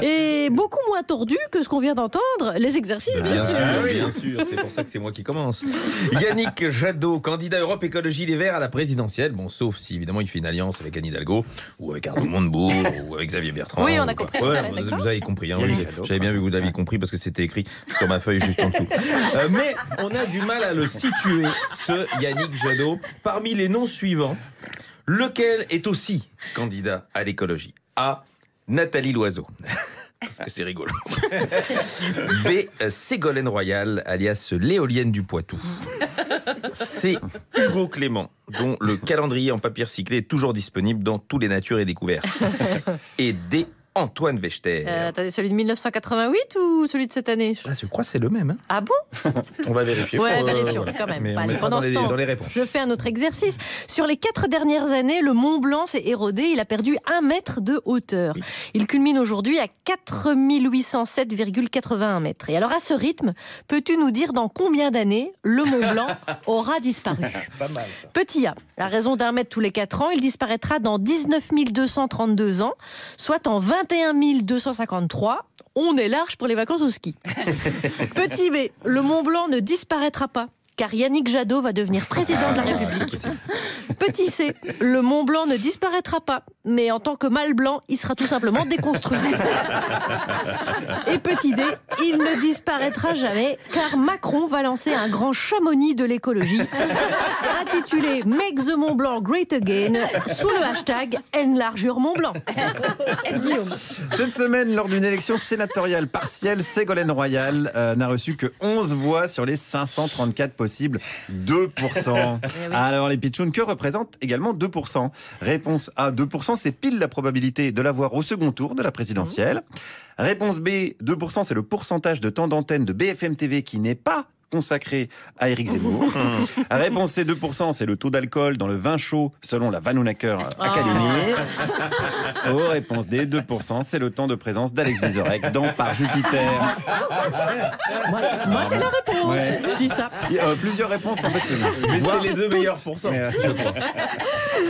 Et beaucoup moins tordu que ce qu'on vient d'entendre, les exercices, bien sûr. Bien sûr, c'est pour ça que c'est moi qui commence. Yannick Jadot, candidat Europe Écologie Les Verts à la présidentielle. Bon, sauf si évidemment il fait une alliance avec Anne Hidalgo, ou avec Arnaud Montebourg, ou avec Xavier Bertrand. Oui, on a compris. Ouais, vous avez compris. Hein, j'avais bien vu que vous l'aviez compris parce que c'était écrit sur ma feuille juste en dessous. Mais on a du mal à le situer, ce Yannick Jadot, parmi les noms suivants. Lequel est aussi candidat à l'écologie? A. Nathalie Loiseau. Parce que c'est rigolo. B. Ségolène Royal, alias l'éolienne du Poitou. C. Hugo Clément, dont le calendrier en papier recyclé est toujours disponible dans tous les natures et découvertes. Et D. Antoine Wechter. Attendez, celui de 1988 ou celui de cette année? Je crois que c'est le même. Hein. Ah bon? On va vérifier. Ouais, vérifions quand même. Mais on Allez, mettra pendant ce temps, dans les réponses. je fais un autre exercice. Sur les 4 dernières années, le Mont Blanc s'est érodé. Il a perdu 1 mètre de hauteur. Oui. Il culmine aujourd'hui à 4807,81 mètres. Et alors, à ce rythme, peux-tu nous dire dans combien d'années le Mont Blanc aura disparu? Pas mal, ça. Petit A, à raison d'1 mètre tous les 4 ans, il disparaîtra dans 19 232 ans, soit en 21 253. On est large pour les vacances au ski. Petit B, le Mont Blanc ne disparaîtra pas, car Yannick Jadot va devenir président de la République. Petit C, le Mont Blanc ne disparaîtra pas, mais en tant que mâle blanc, il sera tout simplement déconstruit. Et petit D, il ne disparaîtra jamais, car Macron va lancer un grand Chamonix de l'écologie, intitulé Make the Mont Blanc Great Again, sous le hashtag Enlargure Mont Blanc. Cette semaine, lors d'une élection sénatoriale partielle, Ségolène Royal n'a reçu que 11 voix sur les 534 possibles. 2%. Alors les pitchouns, que représente également 2%? Réponse A, 2%, c'est pile la probabilité de l'avoir au second tour de la présidentielle. Réponse B, 2%, c'est le pourcentage de temps d'antenne de BFM TV qui n'est pas consacré à Éric Zemmour. Réponse C, 2%, c'est le taux d'alcool dans le vin chaud selon la Vanhoenacker Academy. Réponse D, 2%, c'est le temps de présence d'Alex Vizorek dans Par Jupiter. Moi j'ai la réponse, je dis ça. Plusieurs réponses en fait. Mais c'est les 2 meilleurs pourcents, je crois.